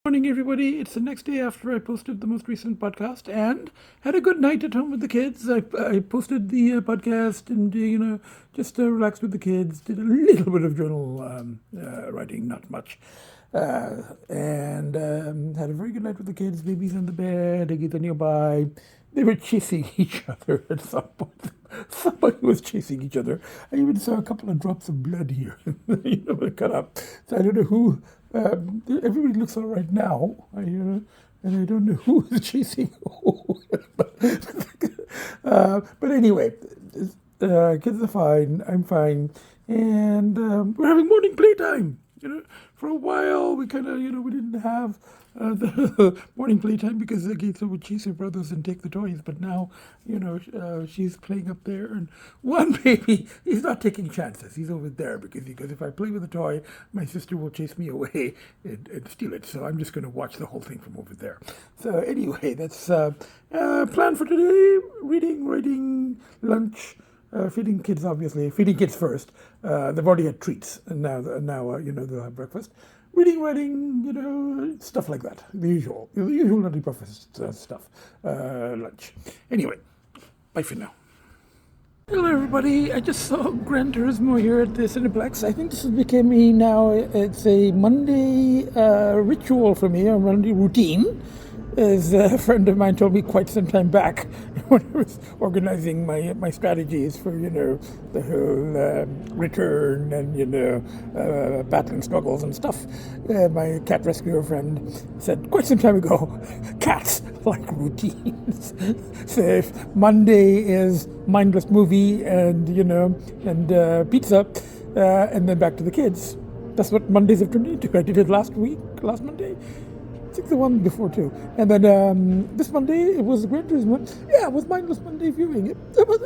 Morning, everybody. It's the next day after I posted the most recent podcast and had a good night at home with the kids. I posted the podcast and, just relaxed with the kids, did a little bit of journal writing, not much. And had a very good night with the kids, babies in the bed, Agita nearby. They were chasing each other at some point. Somebody was chasing each other. I even saw a couple of drops of blood here, cut up. So I don't know who. Everybody looks all right now, and I don't know who is chasing who. But anyway, kids are fine. I'm fine, and we're having morning playtime. For a while we kind of, we didn't have the morning playtime because Agita would chase her brothers and take the toys. But now, she's playing up there, and one baby, he's not taking chances. He's over there because if I play with a toy, my sister will chase me away and steal it. So I'm just going to watch the whole thing from over there. So anyway, that's plan for today: reading, writing, lunch. Feeding kids, obviously. Feeding kids first. They've already had treats, and now they'll have breakfast. Reading, writing, stuff like that. The usual nutty breakfast stuff. Lunch. Anyway, bye for now. Hello, everybody. I just saw Gran Turismo here at the cineplex. I think this has become it's a Monday ritual for me, a Monday routine. As a friend of mine told me quite some time back when I was organizing my strategies for, the whole return and, battling struggles and stuff. My cat rescuer friend said quite some time ago, cats like routines. So if Monday is mindless movie and, and pizza, and then back to the kids. That's what Mondays have turned into. I did it last Monday. I think the one before too. And then this Monday, it was Gran Turismo. Yeah, it was mindless Monday viewing. It was,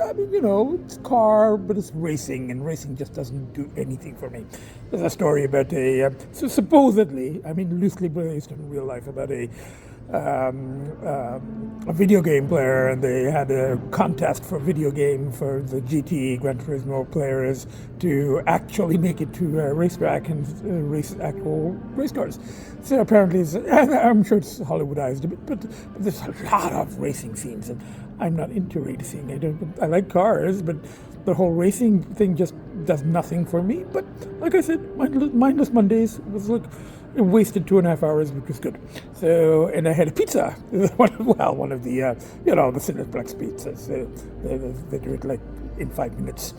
it's car, but it's racing, and racing just doesn't do anything for me. There's a story about supposedly, loosely based in real life, about a video game player, and they had a contest for a video game for the GT Gran Turismo players to actually make it to a racetrack and race actual race cars. So apparently, I'm sure it's Hollywoodized a bit, but there's a lot of racing scenes, and I'm not into racing. I like cars, but the whole racing thing just does nothing for me. But like I said, mindless Mondays was like. It wasted 2.5 hours, which was good. So, and I had a pizza. one of the, the cineplex pizzas. They do it like in 5 minutes.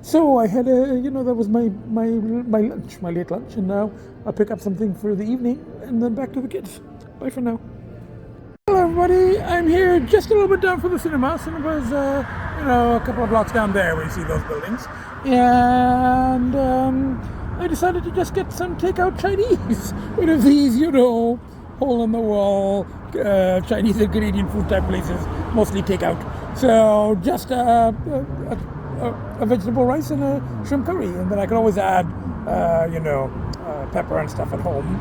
So I had that was my lunch, my late lunch, and now I'll pick up something for the evening, and then back to the kids. Bye for now. Hello, everybody. I'm here just a little bit down from the cinema. Cinema is, a couple of blocks down there where you see those buildings, and I decided to just get some takeout Chinese. One of these, hole-in-the-wall Chinese and Canadian food type places, mostly takeout. So just a vegetable rice and a shrimp curry, and then I can always add, pepper and stuff at home.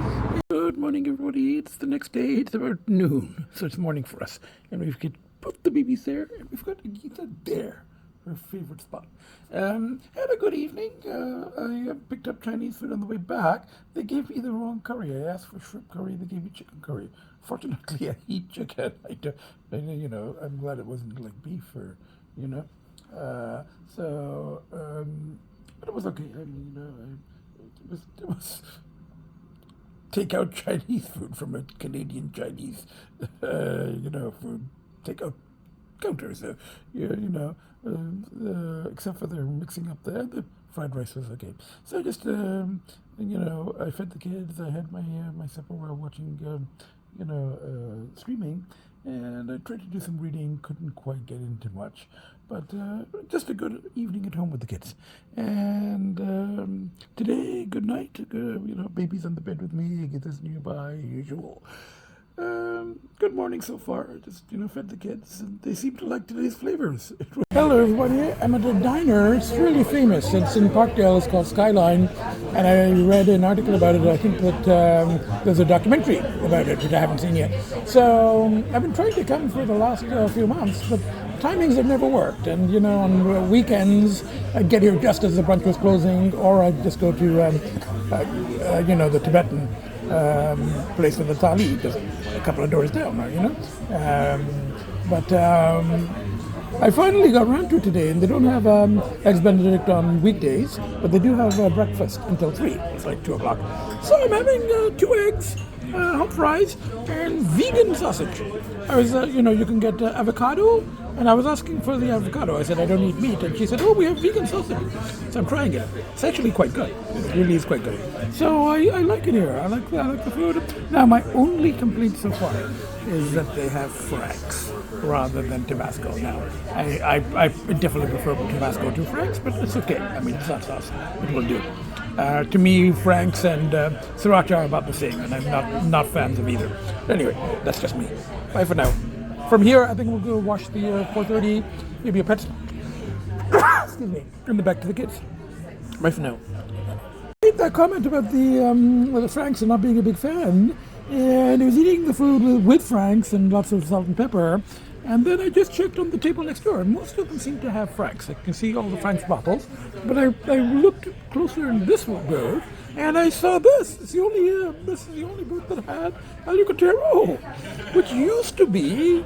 Good morning, everybody. It's the next day. It's about noon, so it's morning for us. And we've got both the babies there, and we've got Agita there. Her favorite spot. Had a good evening. I picked up Chinese food on the way back. They gave me the wrong curry. I asked for shrimp curry. They gave me chicken curry. Fortunately, I eat chicken. I'm glad it wasn't like beef or, but it was okay. It was takeout Chinese food from a Canadian Chinese, food takeout counter. So, except for their mixing up there, the fried rice was okay. So I just, I fed the kids. I had my supper while watching, streaming, and I tried to do some reading. Couldn't quite get into much, but just a good evening at home with the kids. And today, good night. Baby's on the bed with me. Agita's nearby, usual. Good morning so far. Just, fed the kids, and they seem to like today's flavors. Hello, everybody. I'm at a diner. It's really famous. It's in Parkdale. It's called Skyline, and I read an article about it. I think that there's a documentary about it, which I haven't seen yet. So I've been trying to come for the last few months, but timings have never worked. And, on weekends, I'd get here just as the brunch was closing, or I'd just go to, the Tibetan place in the Tali, just a couple of doors down, you know. But I finally got around to it today, and they don't have Eggs Benedict on weekdays, but they do have breakfast until 3. It's like 2 o'clock. So I'm having 2 eggs, hot fries, and vegan sausage. I was, you can get avocado, and I was asking for the avocado. I said, I don't eat meat, and she said, oh, we have vegan sausage. So I'm trying it. It's actually quite good. It really is quite good. So I like it here. I like the food. Now, my only complaint so far is that they have Franks rather than Tabasco. Now, I definitely prefer Tabasco to Franks, but it's okay. I mean, it's hot sauce. It will do. To me, Franks and Sriracha are about the same, and I'm not fans of either. Anyway, that's just me. Bye for now. From here, I think we'll go watch the 4:30, maybe a pet. Excuse me. And then back to the kids. Bye for now. I made that comment about the Franks and not being a big fan, and I was eating the food with Franks and lots of salt and pepper. And then I just checked on the table next door, and most of them seem to have Franks. I can see all the Franks bottles, but I looked closer in this booth, and I saw this. This is the only booth that had Alicotero, which used to be,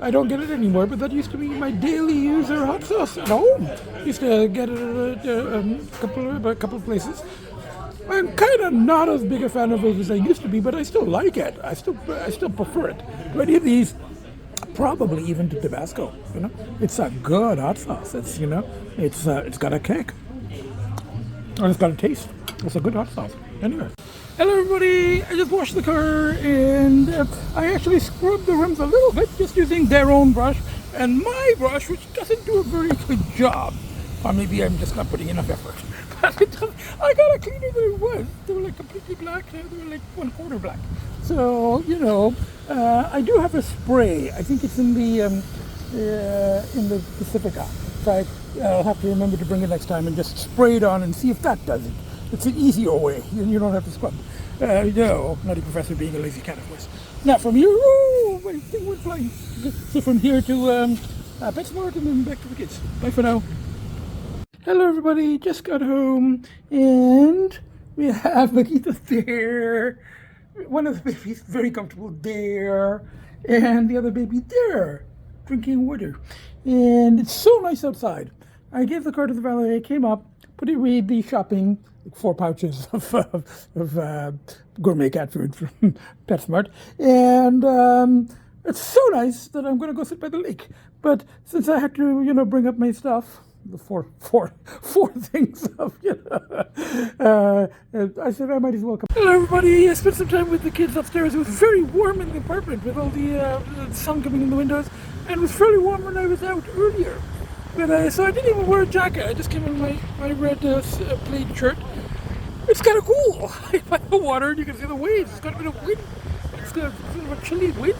I don't get it anymore, but that used to be my daily user hot sauce at home. Used to get it at a couple of places. I'm kind of not as big a fan of it as I used to be, but I still like it. I still prefer it to any of these. Probably even to Tabasco, It's a good hot sauce. It's it's got a kick, and it's got a taste. It's a good hot sauce. Anyway, hello everybody. I just washed the car, and I actually scrubbed the rims a little bit, just using their own brush and my brush, which doesn't do a very good job. Or maybe I'm just not putting enough effort. I got a cleaner than it was. They were like completely black. They were like 1/4 black. So I do have a spray. I think it's in the Pacifica. So I'll have to remember to bring it next time and just spray it on and see if that does it. It's an easier way. You don't have to scrub. Nutty Professor being a lazy cat, of course. Now from here, my thing went flying. So from here to PetSmart and then back to the kids. Bye for now. Hello everybody, just got home, and we have Agita there, one of the babies very comfortable there, and the other baby there, drinking water. And it's so nice outside. I gave the car to the valet, came up, put away the shopping, like 4 pouches of gourmet cat food from PetSmart, and it's so nice that I'm going to go sit by the lake. But since I had to, bring up my stuff, the four things of, I said I might as well come. Hello everybody, I spent some time with the kids upstairs. It was very warm in the apartment with all the sun coming in the windows, and it was fairly warm when I was out earlier. But so I didn't even wear a jacket. I just came in my red plaid shirt. It's kind of cool. By the water, and you can see the waves. It's got a bit of wind. It's got sort of a chilly wind.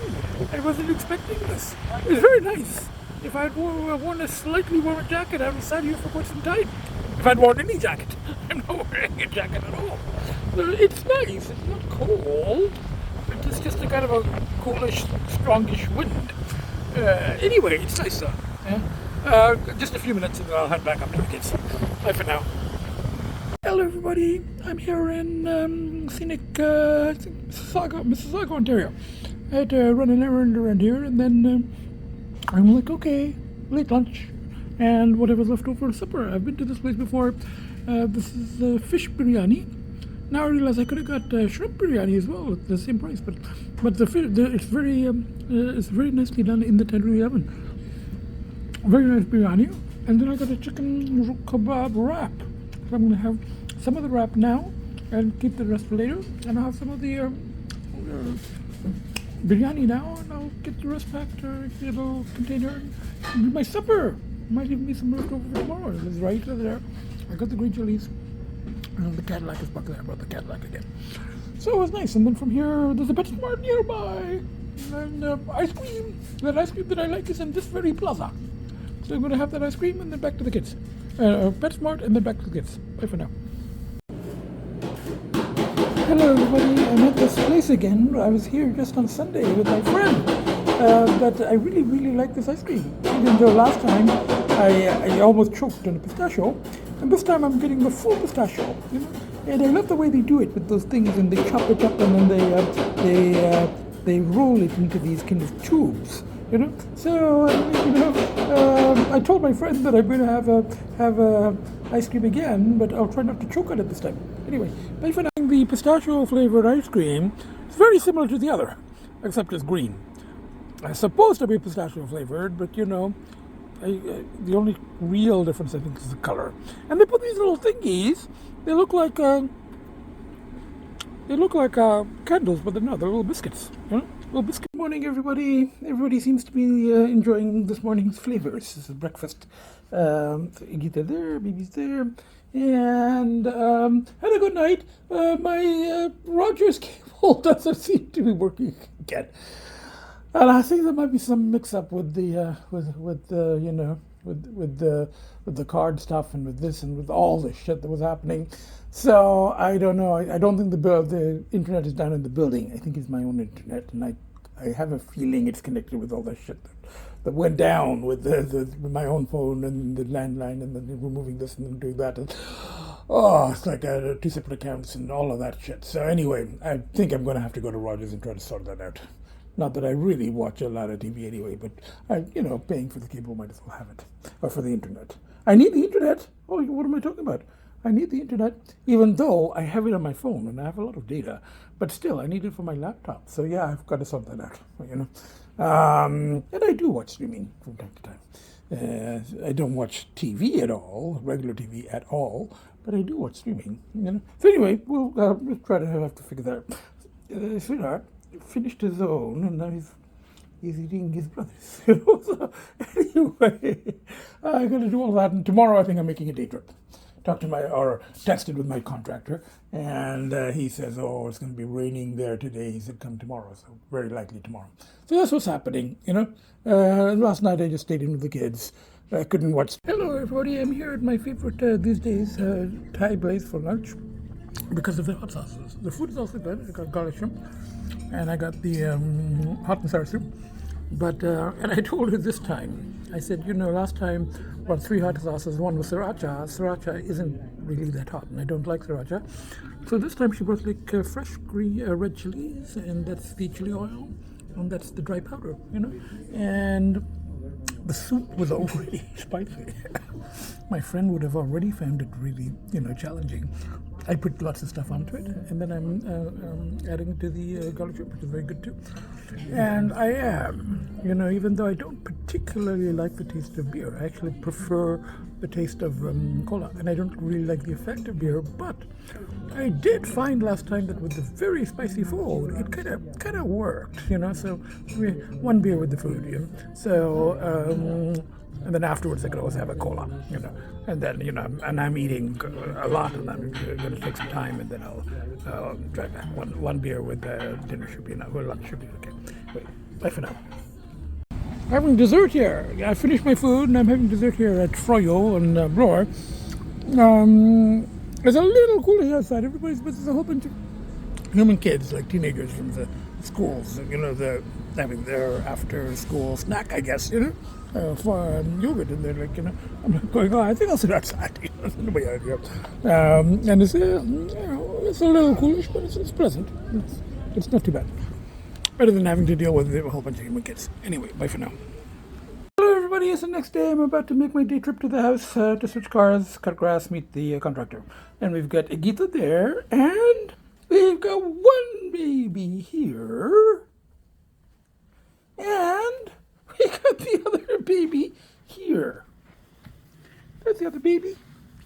I wasn't expecting this. It was very nice. If I had worn a slightly warmer jacket, I would have sat here for quite some time. If I'd worn any jacket, I'm not wearing a jacket at all. So it's nice. It's not cold. It's just a kind of a coolish, strongish wind. Anyway, it's nice though. Yeah? Just a few minutes and then I'll head back up to the kids. Bye for now. Hello everybody. I'm here in scenic Mississauga, Ontario. I had to run an errand around here, and then I'm like, okay, late lunch and whatever's left over for supper. I've been to this place before. This is fish biryani. Now I realize I could have got shrimp biryani as well at the same price, but it's very nicely done in the tandoori oven. Very nice biryani. And then I got a chicken kebab wrap. So I'm going to have some of the wrap now and keep the rest for later. And I'll have some of the biryani now, and I'll get the rest packed in a little container and do my supper. Might even be some left over for tomorrow. It's right there. I got the green chilies. And the Cadillac is back there. I brought the Cadillac again. So it was nice. And then from here, there's a PetSmart nearby. And ice cream. That ice cream that I like is in this very plaza. So I'm going to have that ice cream and then back to the kids. PetSmart and then back to the kids. Bye for now. Hello everybody, I'm at this place again. I was here just on Sunday with my friend, but I really like this ice cream. Even though last time I almost choked on a pistachio, and this time I'm getting the full pistachio. And I love the way they do it with those things, and they chop it up, and then they roll it into these kind of tubes. So I told my friend that I'm going to have ice cream again, but I'll try not to choke on it this time. Anyway, by finding the pistachio flavored ice cream, it's very similar to the other, except it's green. It's supposed to be pistachio flavored, but the only real difference I think is the color. And they put these little thingies. They look like candles, but they're not. They're little biscuits. Little biscuit. Good morning, everybody. Everybody seems to be enjoying this morning's flavors. This is breakfast. Agita there, baby's there, and had a good night. My Rogers cable doesn't seem to be working again. And I think there might be some mix-up with the with the card stuff and with this and with all the shit that was happening. So I don't know. I don't think the internet is down in the building. I think it's my own internet, and I have a feeling it's connected with all that shit that went down with with my own phone and the landline, and then removing this and then doing that. And, it's like two separate accounts and all of that shit. So anyway, I think I'm going to have to go to Rogers and try to sort that out. Not that I really watch a lot of TV anyway, but paying for the cable, might as well have it. Or for the internet. I need the internet. Oh, what am I talking about? I need the internet, even though I have it on my phone and I have a lot of data. But still, I need it for my laptop. So yeah, I've got to sort that out. And I do watch streaming from time to time. I don't watch TV at all, regular TV at all, but I do watch streaming. So anyway, we'll try to have to figure that out. Sweetheart finished his own, and now he's eating his brother's. So anyway, I got to do all that, and tomorrow I think I'm making a day trip. Texted with my contractor, and he says, it's going to be raining there today. He said, come tomorrow, so very likely tomorrow. So that's what's happening, Last night I just stayed in with the kids. I couldn't watch. Hello, everybody. I'm here at my favorite these days, Thai place for lunch, because of the hot sauces. The food is also good. I got garlic shrimp, and I got the hot and sour soup. But, and I told her this time, I said, last time brought 3 hot sauces. One was sriracha. Sriracha isn't really that hot, and I don't like sriracha. So this time she brought like fresh green red chilies, and that's the chili oil, and that's the dry powder, And the soup was already spicy. My friend would have already found it really, challenging. I put lots of stuff onto it, and then I'm adding it to the garlic shrimp, which is very good too. And I am, even though I don't particularly like the taste of beer, I actually prefer the taste of cola, and I don't really like the effect of beer. But I did find last time that with the very spicy food, it kind of worked, So one beer with the food, So. And then afterwards, I could always have a cola, And then, and I'm eating a lot, and I'm going to take some time, and then I'll try back. One beer with dinner should be enough, or lunch should be okay. Wait, bye for now. Having dessert here. I finished my food, and I'm having dessert here at Froyo and Bloor. It's a little cooler outside. There's a whole bunch of human kids, like teenagers from the schools, they're having their after-school snack, I guess, for yogurt, and they're like, I'm going, I think I'll sit outside, nobody out here. And it's, it's a little coolish, but it's pleasant. It's not too bad. Better than having to deal with a whole bunch of human kids. Anyway, bye for now. Hello, everybody. It's the next day. I'm about to make my day trip to the house to switch cars, cut grass, meet the contractor. And we've got Agita there, and we've got one baby here, and we got the other baby here. There's the other baby.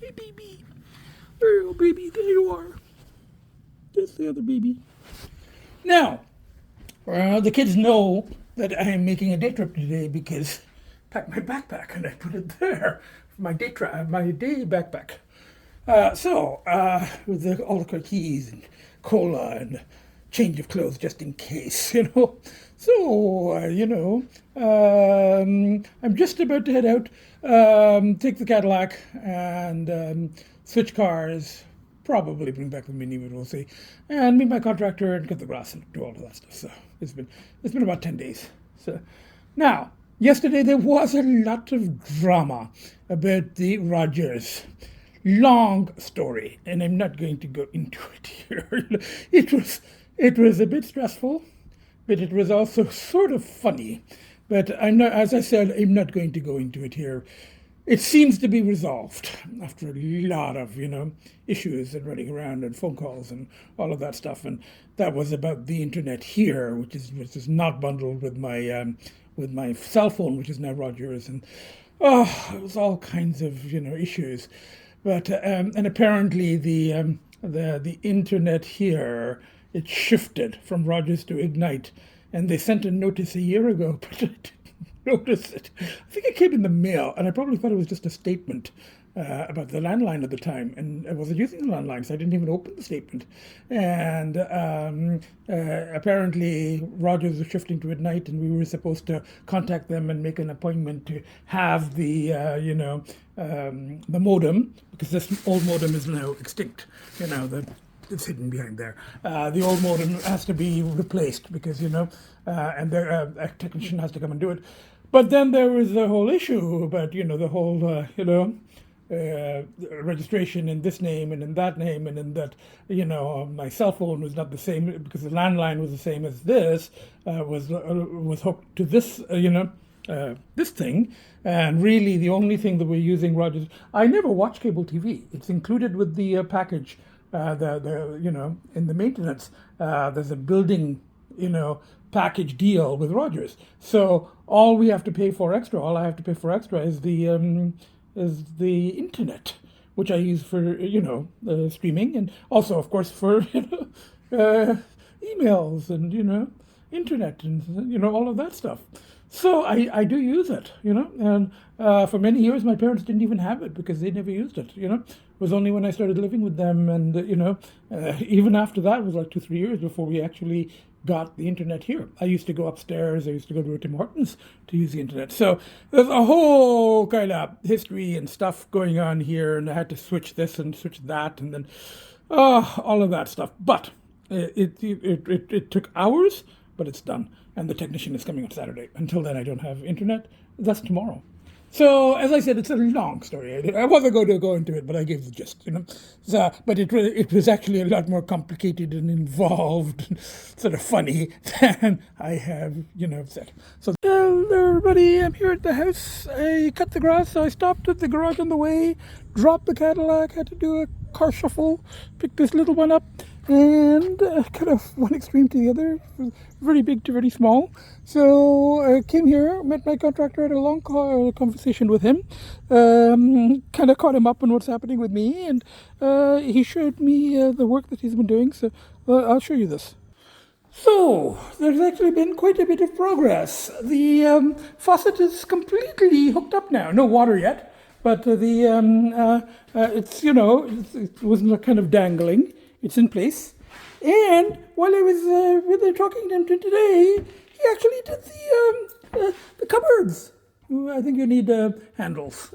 Hey, baby. There you go, baby. There you are. There's the other baby. Now, the kids know that I am making a day trip today because I packed my backpack and I put it there. My day backpack. With all the keys and cola and change of clothes just in case, So, I'm just about to head out, take the Cadillac and switch cars, probably bring back the Mini, but we'll see, and meet my contractor and cut the grass and do all of that stuff. So it's been about 10 days. So now, yesterday there was a lot of drama about the Rogers. long story, and I'm not going to go into it here. It was a bit stressful, but it was also sort of funny. But I'm not, as I said, I'm not going to go into it here. It seems to be resolved after a lot of, issues and running around and phone calls and all of that stuff. And that was about the internet here, which is not bundled with my cell phone, which is now Rogers, and it was all kinds of issues. But and apparently the internet here, it shifted from Rogers to Ignite, and they sent a notice a year ago, but I didn't notice it. I think it came in the mail, and I probably thought it was just a statement about the landline at the time, and I wasn't using the landline, so I didn't even open the statement. And apparently Rogers was shifting to Ignite, and we were supposed to contact them and make an appointment to have the modem, because this old modem is now extinct. It's hidden behind there. The old modem has to be replaced because, and a technician has to come and do it. But then there was the whole issue about, the whole, registration in this name and in that name, and in that, my cell phone was not the same because the landline was the same as this, was hooked to this, this thing. And really the only thing that we're using Rogers, I never watch cable TV. It's included with the package. In the maintenance, there's a building, package deal with Rogers. So all I have to pay for extra is the internet, which I use for streaming, and also of course for emails and internet and all of that stuff. So I do use it, and for many years my parents didn't even have it because they never used it. It was only when I started living with them, and even after that, it was like 2-3 years before we actually got the internet here. I used to go upstairs. I used to go to Tim Hortons to use the internet. So there's a whole kind of history and stuff going on here, and I had to switch this and switch that, and then all of that stuff. But it took hours, but it's done, and the technician is coming on Saturday. Until then, I don't have internet. That's tomorrow. So, as I said, it's a long story. I wasn't going to go into it, but I gave the gist, So, but it was actually a lot more complicated and involved, and sort of funny than I have, said. So, hello everybody, I'm here at the house. I cut the grass, so I stopped at the garage on the way, dropped the Cadillac, had to do a car shuffle, picked this little one up, and kind of one extreme to the other, very big to very small. So I came here, met my contractor, had a long conversation with him, kind of caught him up on what's happening with me, and he showed me the work that he's been doing. So I'll show you this. So there's actually been quite a bit of progress. The faucet is completely hooked up now. No water yet, but it's it was kind of dangling. It's in place. And while I was really talking to him today, he actually did the cupboards. I think you need handles,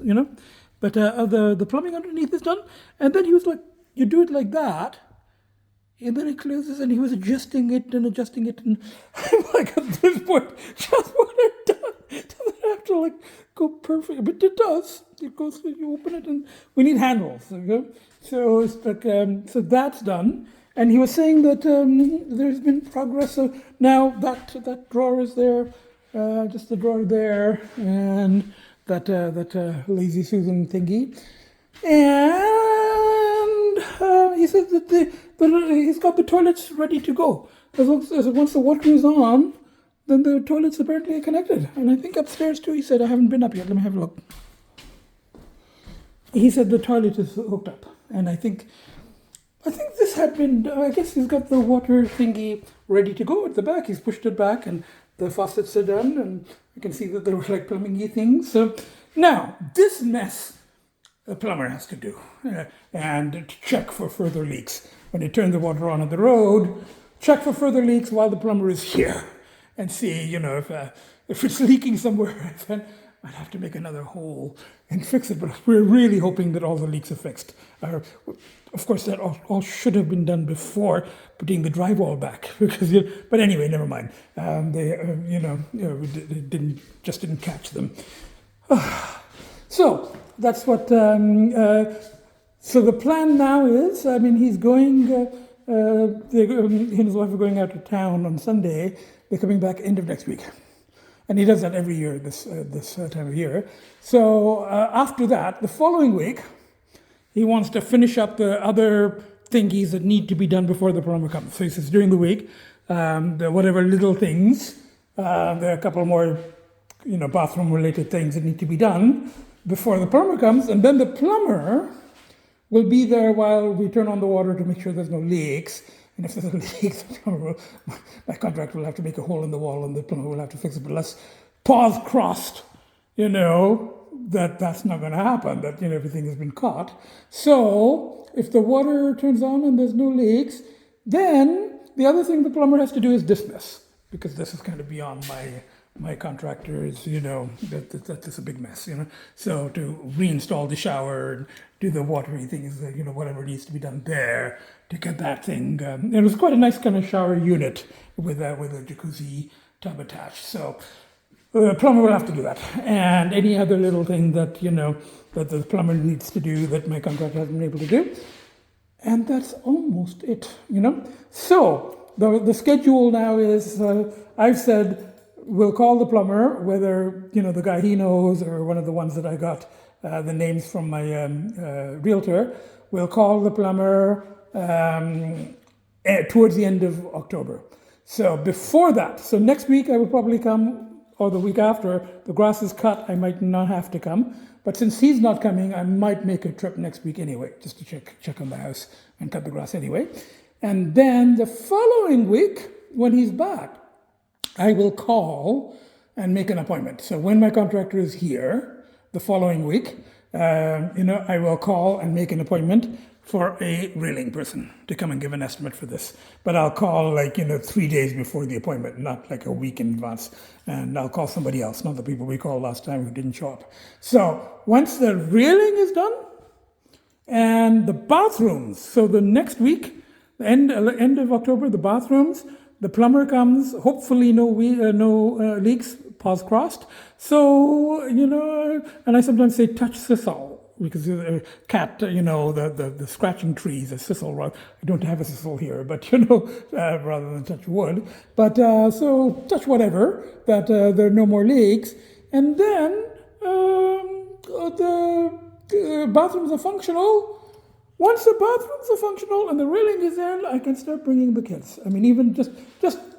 But the plumbing underneath is done. And then he was like, you do it like that. And then it closes, and he was adjusting it. And I'm like, at this point, just what I've done doesn't have to go perfect. But it does. It goes, you open it, and we need handles. Okay? So it's like, so that's done. And he was saying that there's been progress. So now that drawer is there, just the drawer there, and that Lazy Susan thingy. And he said that he's got the toilets ready to go. As once the water is on, then the toilets apparently are connected. And I think upstairs too, he said, I haven't been up yet. Let me have a look. He said the toilet is hooked up. And I think this had been, I guess he's got the water thingy ready to go at the back. He's pushed it back, and the faucets are done, and you can see that there were plumbing-y things. So now, this mess, the plumber has to do, and to check for further leaks. When you turn the water on the road, check for further leaks while the plumber is here, and see, if it's leaking somewhere, then I'd have to make another hole and fix it. But we're really hoping that all the leaks are fixed. Of course, that all should have been done before putting the drywall back. Because, but anyway, never mind. They didn't catch them. So that's what. So the plan now is, I mean, he's going, he and his wife are going out of town on Sunday. They're coming back end of next week. And he does that every year, this time of year. So after that, the following week, he wants to finish up the other thingies that need to be done before the plumber comes. So he says during the week, the whatever little things, there are a couple more, bathroom-related things that need to be done before the plumber comes. And then the plumber will be there while we turn on the water to make sure there's no leaks. And if there's a leak, my contractor will have to make a hole in the wall and the plumber will have to fix it. But let's pause crossed, that's not going to happen, that everything has been caught. So if the water turns on and there's no leaks, then the other thing the plumber has to do is dismiss, because this is kind of beyond my contractors, that's a big mess, So to reinstall the shower and do the watering things, whatever needs to be done there to get that thing. It was quite a nice kind of shower unit with a jacuzzi tub attached. So the plumber will have to do that. And any other little thing that, that the plumber needs to do that my contractor hasn't been able to do. And that's almost it, So the schedule now is, I've said, we'll call the plumber, whether, the guy he knows or one of the ones that I got the names from my realtor. We'll call the plumber towards the end of October. So before that, so next week I will probably come, or the week after, the grass is cut, I might not have to come. But since he's not coming, I might make a trip next week anyway, just to check on the house and cut the grass anyway. And then the following week, when he's back, I will call and make an appointment. So when my contractor is here, the following week, I will call and make an appointment for a railing person to come and give an estimate for this. But I'll call 3 days before the appointment, not like a week in advance. And I'll call somebody else, not the people we called last time who didn't show up. So once the railing is done and the bathrooms, so the next week, the end of October, the bathrooms, the plumber comes, hopefully no leaks, pause crossed. So, and I sometimes say touch sisal, because the cat, the scratching trees, a sisal. I don't have a sisal here, but, rather than touch wood. But so touch whatever, that there are no more leaks. And then the bathrooms are functional. Once the bathrooms are functional and the railing is in, I can start bringing the kids. I mean, even just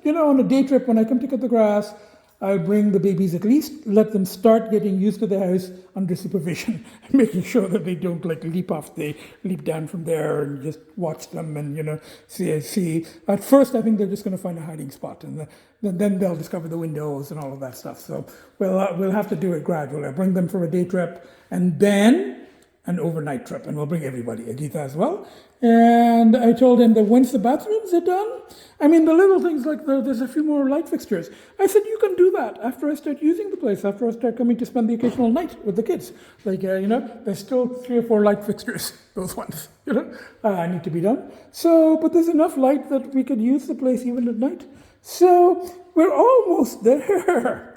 on a day trip when I come to cut the grass, I'll bring the babies at least, let them start getting used to the house under supervision, making sure that they don't leap down from there, and just watch them and, see. At first, I think they're just going to find a hiding spot, and then they'll discover the windows and all of that stuff. So we'll have to do it gradually. I'll bring them for a day trip, and then an overnight trip, and we'll bring everybody, Agita as well. And I told him that once the bathrooms are done, I mean, the little things like there's a few more light fixtures. I said, you can do that after I start using the place, after I start coming to spend the occasional night with the kids. There's still 3 or 4 light fixtures, those ones, need to be done. So, but there's enough light that we could use the place even at night. So we're almost there.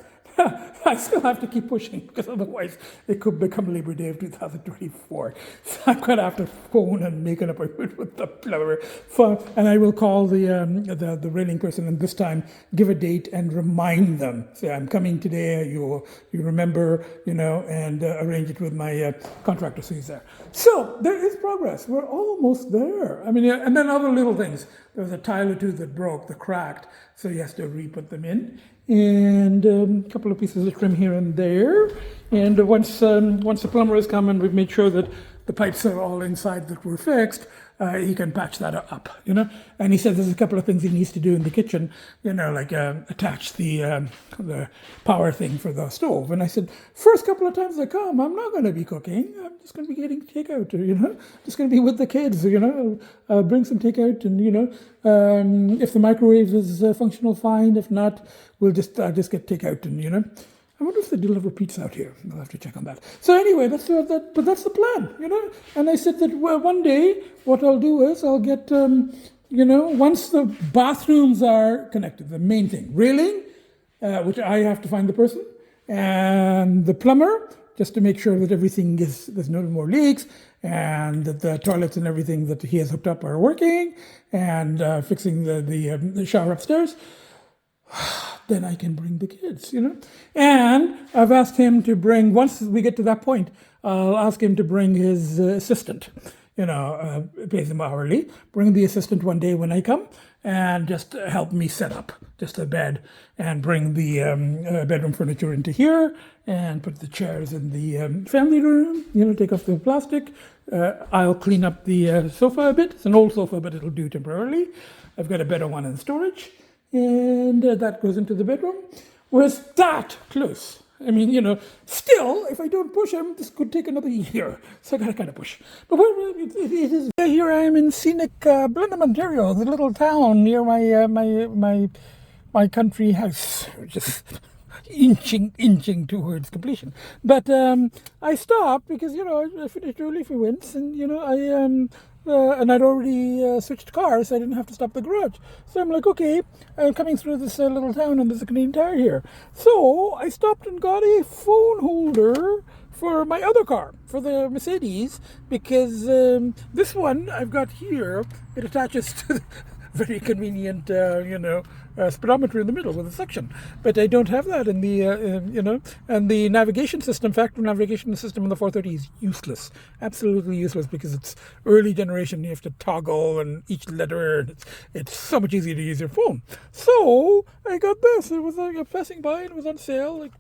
I still have to keep pushing, because otherwise it could become Labor Day of 2024. So I'm going to have to phone and make an appointment with the plumber. And I will call the railing person, and this time give a date and remind them. Say, I'm coming today, you remember, and arrange it with my contractor so he's there. So there is progress. We're almost there. I mean, and then other little things. There was a tile or two that broke, that cracked, so he has to re-put them in. And a couple of pieces of trim here and there. And once the plumber has come and we've made sure that the pipes are all inside that were fixed, he can patch that up, And he said there's a couple of things he needs to do in the kitchen, like attach the power thing for the stove. And I said, first couple of times I come, I'm not going to be cooking. I'm just going to be getting takeout, just going to be with the kids, I'll bring some takeout, and, if the microwave is functional, fine. If not, I'll just get takeout, and, I wonder if they deliver pizza out here. I'll have to check on that. So anyway, but that's the plan, And I said that one day, what I'll do is I'll get, once the bathrooms are connected, the main thing, railing, which I have to find the person, and the plumber, just to make sure that there's no more leaks, and that the toilets and everything that he has hooked up are working, and fixing the shower upstairs, then I can bring the kids, And I've asked him to bring, once we get to that point, I'll ask him to bring his assistant, pays him hourly, bring the assistant one day when I come and just help me set up just a bed and bring the bedroom furniture into here and put the chairs in the family room, take off the plastic. I'll clean up the sofa a bit. It's an old sofa, but it'll do temporarily. I've got a better one in storage. And that goes into the bedroom. Was that close? I mean, still, if I don't push him, this could take another year. So I got to kind of push. But it is. Here I am in scenic Blenheim, Ontario, the little town near my country house, just inching towards completion. But I stopped because I finished early for once, and and I'd already switched cars, so I didn't have to stop the garage. So I'm like, okay, I'm coming through this little town, and there's a Canadian Tire here. So I stopped and got a phone holder for my other car, for the Mercedes, because this one I've got here, it attaches to the very convenient, speedometer in the middle with a suction. But I don't have that in the, and the navigation system, factory navigation system in the 430 is useless. Absolutely useless, because it's early generation. You have to toggle and each letter. It's so much easier to use your phone. So I got this. It was passing by, and it was on sale, like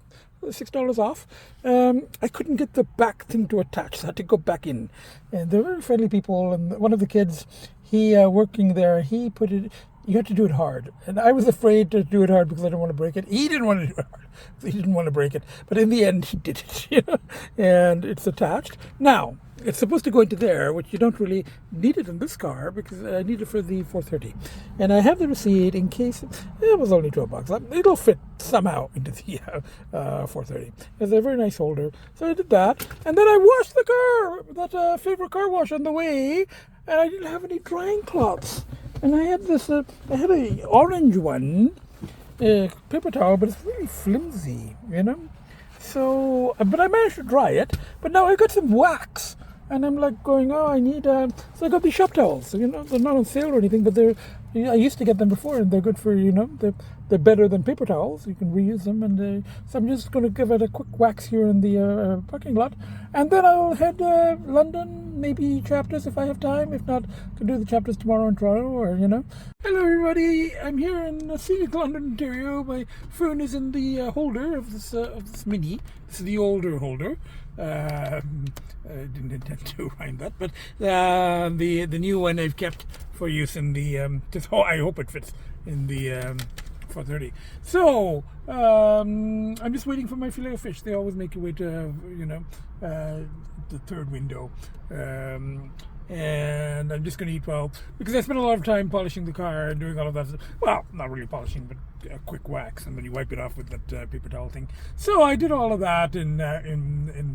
$6 off. I couldn't get the back thing to attach, so I had to go back in. And they're very friendly people. And one of the kids, he working there, he put it. You have to do it hard. And I was afraid to do it hard because I didn't want to break it. He didn't want to do it hard. He didn't want to break it. But in the end, he did it. And it's attached. Now, it's supposed to go into there, which you don't really need it in this car because I need it for the 430. And I have the receipt in case it was only $12. It'll fit somehow into the 430. It's a very nice holder. So I did that. And then I washed the car, that favorite car wash on the way. And I didn't have any drying cloths. And I had this, I had a orange one, paper towel, but it's really flimsy, So, but I managed to dry it. But now I got some wax. And I'm like going, I need, so I got these shop towels. They're not on sale or anything, but I used to get them before, and they're good for, they're better than paper towels. You can reuse them. And so I'm just going to give it a quick wax here in the parking lot. And then I'll head London, maybe chapters if I have time. If not, I can do the chapters tomorrow in Toronto, or, Hello, everybody. I'm here in scenic London, Ontario. My phone is in the holder of this Mini. This is the older holder. I didn't intend to rhyme that, but the new one I've kept for use in the I hope it fits in the 430. So I'm just waiting for my fillet of fish. They always make you wait the third window. And I'm just going to eat well because I spent a lot of time polishing the car and doing all of that. Well, not really polishing, but a quick wax, and then you wipe it off with that paper towel thing. So I did all of that in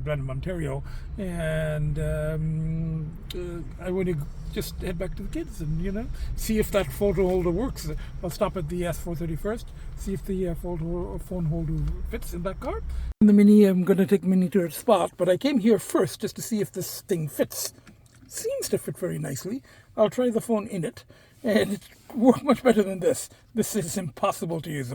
Blenheim, Ontario, and I want to just head back to the kids and see if that photo holder works. I'll stop at the S430 first, see if the phone holder fits in that car. In the Mini, I'm going to take the Mini to its spot, but I came here first just to see if this thing fits. Seems to fit very nicely. I'll try the phone in it, and it worked much better than this. This is impossible to use.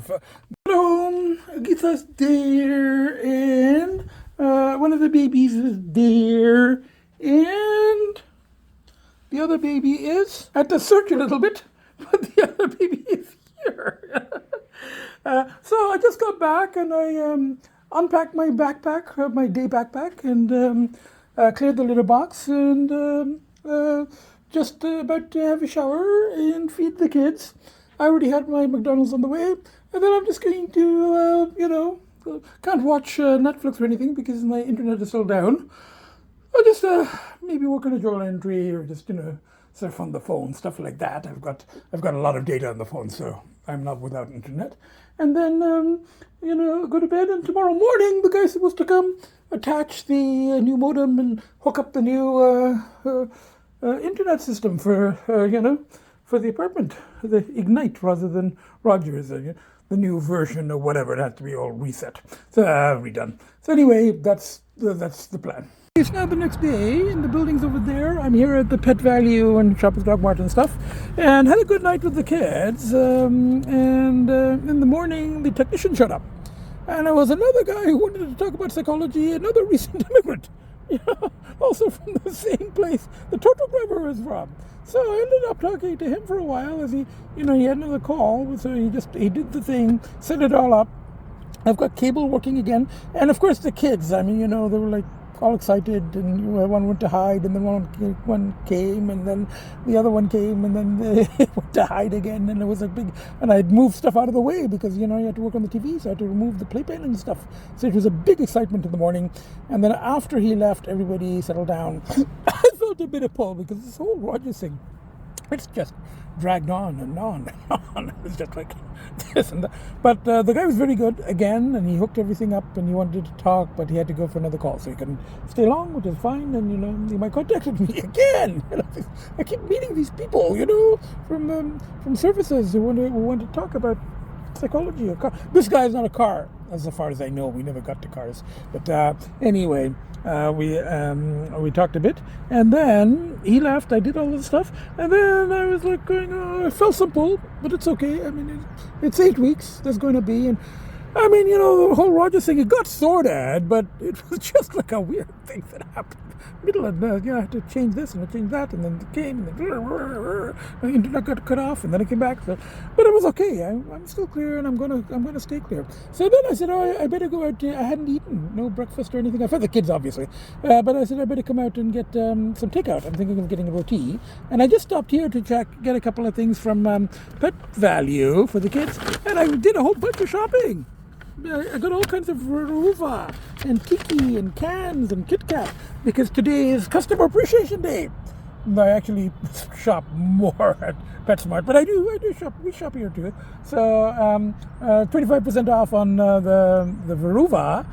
Home, Agita's there, and one of the babies is there, and the other baby is. I had to search a little bit, but the other baby is here. So I just got back, and I unpacked my backpack, my day backpack, and cleared the litter box, and just about to have a shower and feed the kids. I already had my McDonald's on the way, and then I'm just going to, can't watch Netflix or anything because my internet is still down. I'll just maybe work on a journal entry or just, surf on the phone, stuff like that. I've got a lot of data on the phone, so I'm not without internet. And then, go to bed, and tomorrow morning the guy's supposed to come attach the new modem and hook up the new internet system for the apartment, the Ignite rather than Rogers, the new version or whatever. It has to be all reset, so redone. So anyway, that's the plan. It's now the next day, and the building's over there. I'm here at the Pet Value and Shoppers Dog Mart and stuff, and had a good night with the kids. And in the morning, the technician showed up, and there was another guy who wanted to talk about psychology, another recent immigrant, also from the same place the total driver is from. So I ended up talking to him for a while as he had another call. So he did the thing, set it all up. I've got cable working again, and of course the kids. I mean, they were like all excited, and one went to hide, and then one came, and then the other one came, and then they went to hide again, and it was and I'd moved stuff out of the way because you had to work on the TV, so I had to remove the playpen and stuff. So it was a big excitement in the morning, and then after he left, everybody settled down. I felt a bit of pull because this whole Rogers thing, it's just dragged on and on and on. It's just like this and that. But the guy was very good again, and he hooked everything up, and he wanted to talk, but he had to go for another call, so he couldn't stay long, which is fine. And he might contacted me again. I keep meeting these people, from services who want to talk about psychology or car. This guy is not a car, as far as I know. We never got to cars, but anyway. We talked a bit, and then he left. I did all this stuff, and then I was like going, I felt some pull, but it's okay. I mean, it's 8 weeks. There's going to be, and I mean, the whole Rogers thing, it got sorted, but it was just like a weird thing that happened. Middle of I had to change this and I changed that, and then it came, and then the internet got cut off, and then it came back. So, but it was okay. I'm still clear, and I'm gonna stay clear. So then I said, I better go out. I hadn't eaten, no breakfast or anything. I fed the kids obviously, but I said I better come out and get some takeout. I'm thinking of getting a roti, and I just stopped here to get a couple of things from Pet Value for the kids, and I did a whole bunch of shopping. I got all kinds of Ruva and Tiki and cans and Kit Kat because today is Customer Appreciation Day. I actually shop more at PetSmart, but I do shop. We shop here too. So 25% off on the Veruva,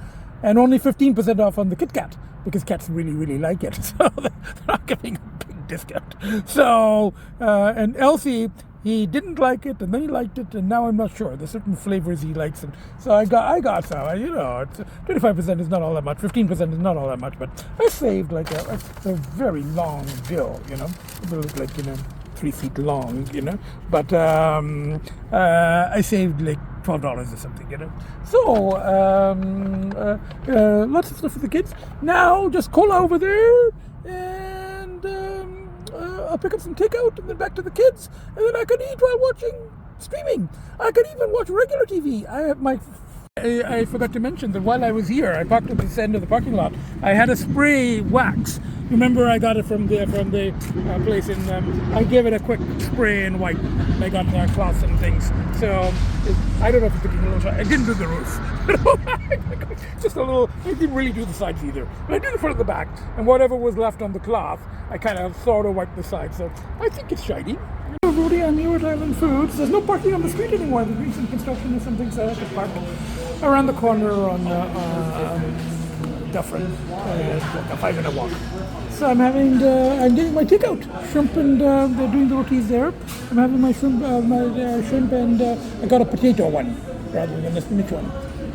and only 15% off on the Kit Kat because cats really, really like it. So they're not giving a big discount. So and Lcee, he didn't like it, and then he liked it, and now I'm not sure. There's certain flavors he likes, and so I got some. It's 25% is not all that much, 15% is not all that much, but I saved like a very long bill, It was like 3 feet long, but I saved like $12 or something, So lots of stuff for the kids. Now just cola over there, and I'll pick up some takeout and then back to the kids, and then I can eat while watching streaming. I can even watch regular TV. I forgot to mention that while I was here, I parked at this end of the parking lot. I had a spray wax. Remember, I got it from the place, and I gave it a quick spray and wipe. I got cloths and things. So I don't know if it's taking a little shot. I didn't do the roof. Just a little. I didn't really do the sides either. But I did the front and the back, and whatever was left on the cloth, I kind of sort of wiped the sides. So I think it's shiny. Hello, Rudy. I'm here at Island Foods. There's no parking on the street anymore. They're doing some construction or something, so I have to park around the corner on Dufferin, like a 5-minute walk. So I'm getting my takeout shrimp, and they're doing the rotis there. I'm having my shrimp, and I got a potato one rather than a spinach one,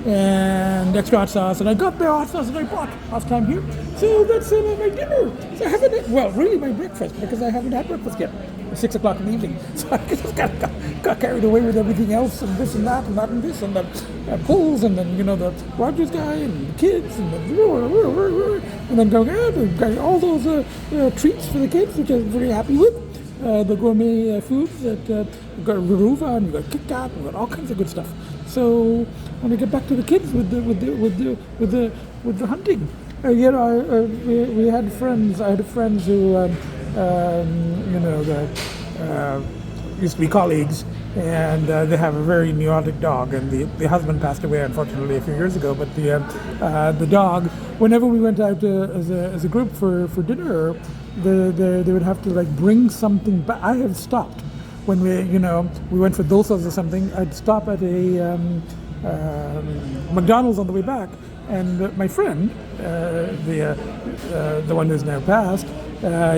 and extra hot sauce. And I got the hot sauce that I bought last time here. So that's my dinner. So I haven't, really my breakfast, because I haven't had breakfast yet. It's 6 o'clock in the evening, so I just got carried away with everything else, and this and that and that and this, and the polls, and then the Rogers guy and the kids, and then got all those treats for the kids, which I'm very happy with. The gourmet foods that we've got Veruva, and we've got Kit Kat, we've got all kinds of good stuff. So when I get back to the kids with the hunting, we had friends. I had friends who. Used to be colleagues, and they have a very neurotic dog, and the husband passed away unfortunately a few years ago, but the dog, whenever we went out as a group for dinner, they would have to bring something back. I have stopped when we went for dosas or something. I'd stop at a McDonald's on the way back, and my friend, the one who's now passed,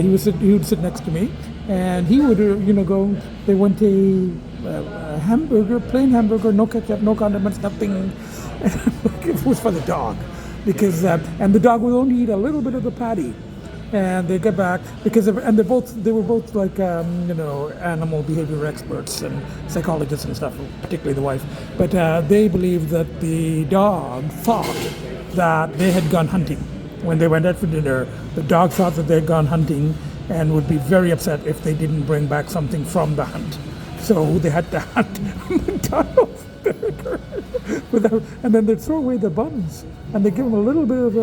he would sit next to me, and he would go. They went a hamburger, plain hamburger, no ketchup, no condiments, nothing. It was for the dog. because and the dog will only eat a little bit of the patty. And they get back because they were both like animal behavior experts and psychologists and stuff, particularly the wife. But they believed that the dog thought that they had gone hunting when they went out for dinner. The dog thought that they had gone hunting and would be very upset if they didn't bring back something from the hunt. So they had to hunt McDonald's burger and then they'd throw away the buns and they give them a little bit of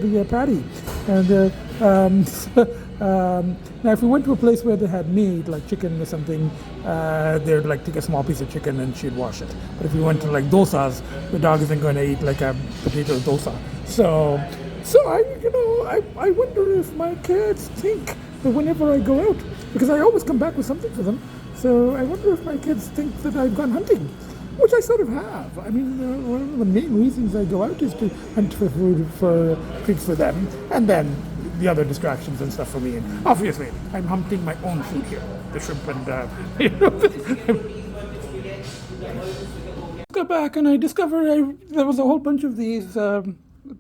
the patty. And now, if we went to a place where they had meat, like chicken or something, they'd like take a small piece of chicken and she'd wash it. But if we went to like dosas, the dog isn't going to eat like a potato dosa. So I wonder if my kids think that whenever I go out, because I always come back with something for them. So I wonder if my kids think that I've gone hunting, which I sort of have. I mean, one of the main reasons I go out is to hunt for food, for treats for them, and then the other distractions and stuff for me. And obviously, I'm hunting my own food here, the shrimp and Go back and I discovered there was a whole bunch of these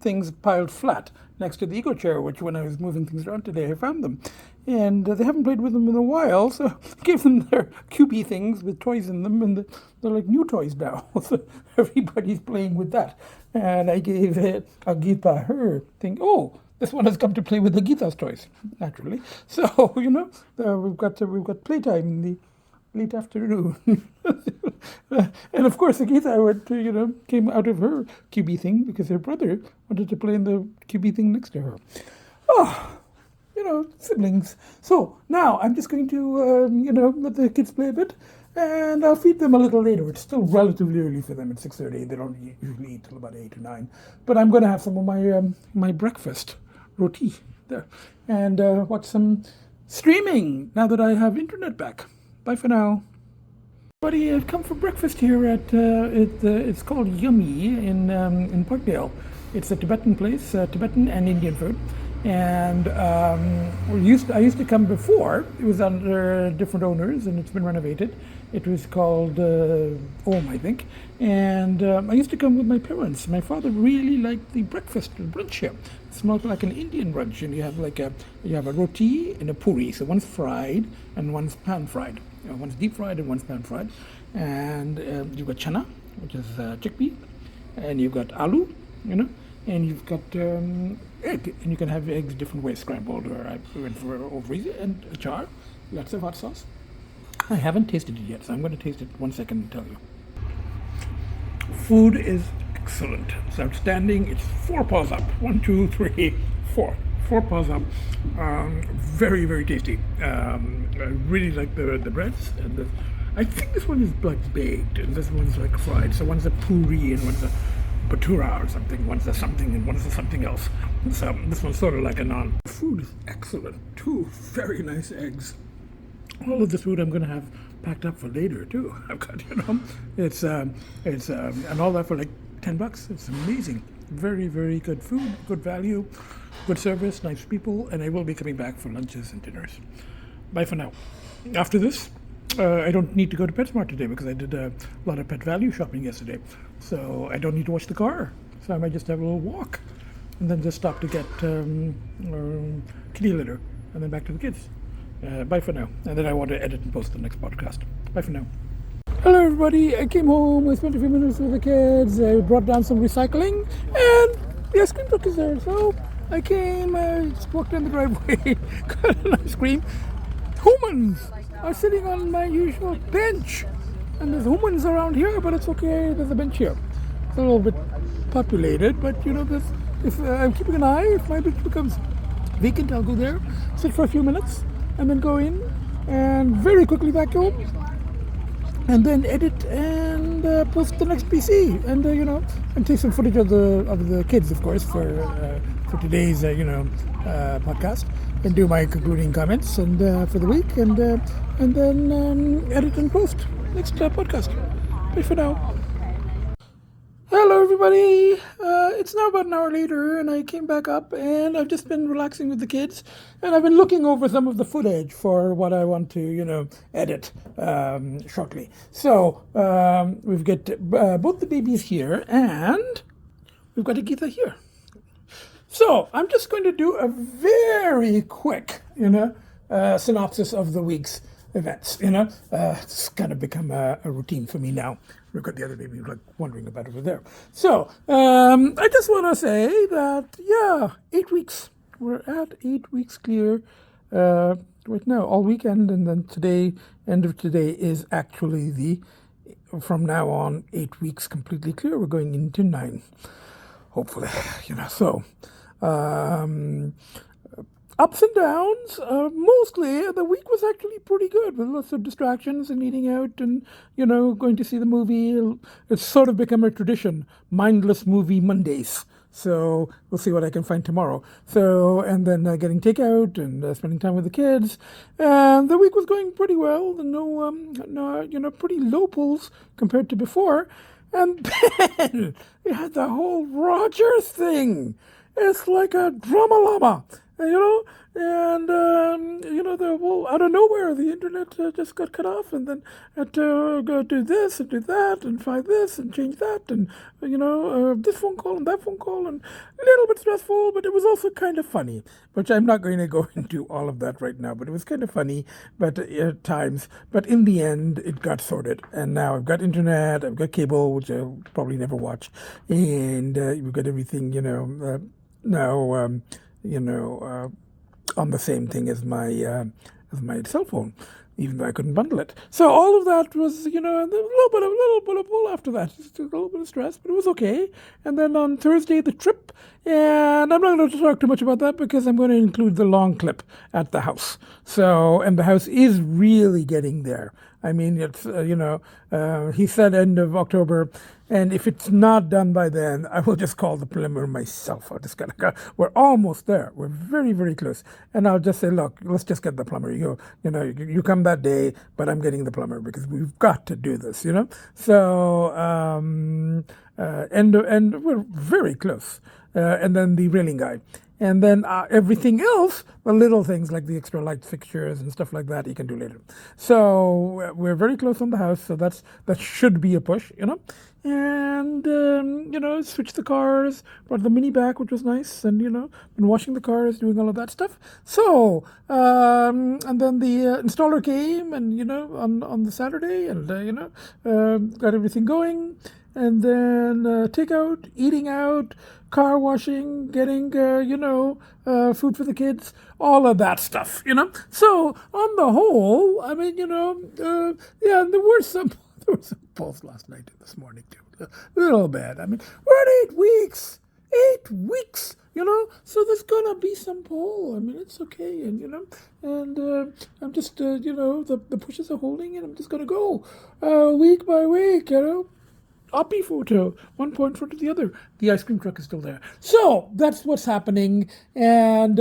things piled flat next to the Ego chair, which when I was moving things around today, I found them. And they haven't played with them in a while, so I gave them their QB things with toys in them, and they're like new toys now. So everybody's playing with that. And I gave Agita her thing. Oh, this one has come to play with Agita's toys, naturally. So, we've got playtime in the late afternoon. And of course, Agita came out of her QB thing because her brother wanted to play in the QB thing next to her. Oh, siblings. So now I'm just going to, let the kids play a bit, and I'll feed them a little later. It's still relatively early for them at 6:30. They don't usually eat till about 8 or 9. But I'm going to have some of my breakfast roti there and watch some streaming now that I have internet back. Bye for now. Everybody, I've come for breakfast here at it's called Yummy in Parkdale. It's a Tibetan place, Tibetan and Indian food. And I used to come before. It was under different owners, and it's been renovated. It was called Om, I think. And I used to come with my parents. My father really liked the breakfast, the brunch here. It smelled like an Indian brunch, and you have a roti and a puri. So one's fried and one's pan fried. One's deep fried and one's pan fried. And you've got chana, which is chickpea, and you've got aloo, and you've got egg, and you can have eggs different ways, scrambled, or I went for over easy, and achar, lots of hot sauce. I haven't tasted it yet, so I'm going to taste it 1 second and tell you. Food is excellent. It's outstanding. It's 4 paws up. 1, 2, 3, 4. 4 paws up. Very, very tasty. I really like the breads. And I think this one is like baked, and this one's like fried. So one's a puri and one's a bhatura or something. One's a something and one's a something else. So this one's sort of like a naan. Food is excellent. 2 very nice eggs. All of this food I'm going to have packed up for later too. I've got, it's and all that for like $10. It's amazing. Very, very good food, good value, good service, nice people, and I will be coming back for lunches and dinners. Bye for now. After this, I don't need to go to PetSmart today because I did a lot of pet value shopping yesterday. So I don't need to wash the car. So I might just have a little walk and then just stop to get kitty litter and then back to the kids. Bye for now. And then I want to edit and post the next podcast. Bye for now. Hello everybody. I came home. I spent a few minutes with the kids. I brought down some recycling and the ice cream truck is there. So I came, I just walked down the driveway, got an ice cream. Humans are sitting on my usual bench. And there's humans around here, but it's okay. There's a bench here. It's a little bit populated, but if I'm keeping an eye, if my bench becomes vacant, I'll go there, sit for a few minutes, and then go in and very quickly vacuum, and then edit and post the next PC, and and take some footage of the kids, of course, for today's podcast, and do my concluding comments and for the week, and then edit and post next podcast. Bye for now. Hello everybody, it's now about an hour later and I came back up and I've just been relaxing with the kids and I've been looking over some of the footage for what I want to, edit shortly. So we've got both the babies here and we've got Agita here. So I'm just going to do a very quick, synopsis of the week's events. It's kind of become a routine for me now. We've got the other baby like wondering about over there. So I just want to say that 8 weeks. We're at 8 weeks clear right now, all weekend, and then today, end of today, is actually from now on 8 weeks completely clear. We're going into 9, hopefully. So. Ups and downs. Mostly, the week was actually pretty good with lots of distractions and eating out and, going to see the movie. It's sort of become a tradition, Mindless Movie Mondays. So we'll see what I can find tomorrow. So, and then getting takeout and spending time with the kids. And the week was going pretty well. No, pretty low pulls compared to before. And then we had the whole Rogers thing. It's like a drama llama, and out of nowhere, the internet just got cut off, and then had to go do this and do that, and find this and change that, and this phone call and that phone call, and a little bit stressful, but it was also kind of funny, which I'm not going to go into all of that right now, but it was kind of funny, but at times, but in the end, it got sorted, and now I've got internet, I've got cable, which I'll probably never watch, and we've got everything, now, on the same thing as my cell phone, even though I couldn't bundle it. So all of that was, a little bit of pull after that, just a little bit of stress, but it was okay. And then on Thursday, the trip, and I'm not going to talk too much about that because I'm going to include the long clip at the house. So, and the house is really getting there. I mean, it's, he said end of October, and if it's not done by then, I will just call the plumber myself. I'll just kind of go, we're almost there. We're very, very close. And I'll just say, look, let's just get the plumber. You come that day, but I'm getting the plumber because we've got to do this, So, and we're very close. And then the railing guy. And then everything else, the little things like the extra light fixtures and stuff like that, you can do later. So we're very close on the house, so that should be a push, And, switch the cars, brought the Mini back, which was nice, and, been washing the cars, doing all of that stuff. So, and then the installer came, and, on the Saturday, and, got everything going. And then takeout, eating out, car washing, getting, food for the kids, all of that stuff, So on the whole, I mean, there were some pulls last night and this morning too. A little bit. I mean, we're at 8 weeks. 8 weeks, so there's gonna be some pull. I mean, it's okay, and and I'm just, the pushes are holding, and I'm just gonna go week by week, Uppy photo, one point in front of the other. The ice cream truck is still there. So that's what's happening, and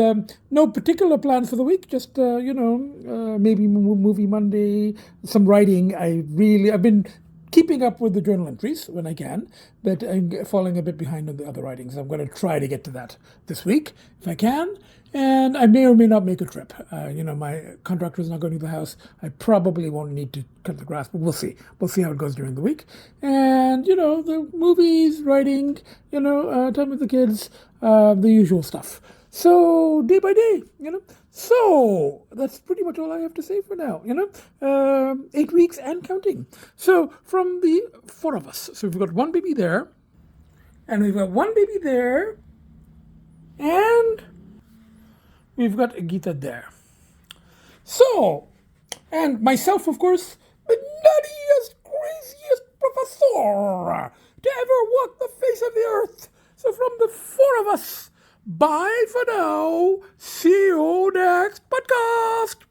no particular plans for the week. Just maybe movie Monday, some writing. I've been keeping up with the journal entries when I can, but I'm falling a bit behind on the other writings. I'm going to try to get to that this week if I can. And I may or may not make a trip. My contractor is not going to the house. I probably won't need to cut the grass, but we'll see. We'll see how it goes during the week. And, the movies, writing, time with the kids, the usual stuff. So, day by day, So, that's pretty much all I have to say for now, 8 weeks and counting. So, from the 4 of us. So, we've got one baby there, and we've got one baby there, and we've got Agita there. So, and myself, of course, the nuttiest, craziest professor to ever walk the face of the earth. So from the 4 of us, bye for now. See you next podcast.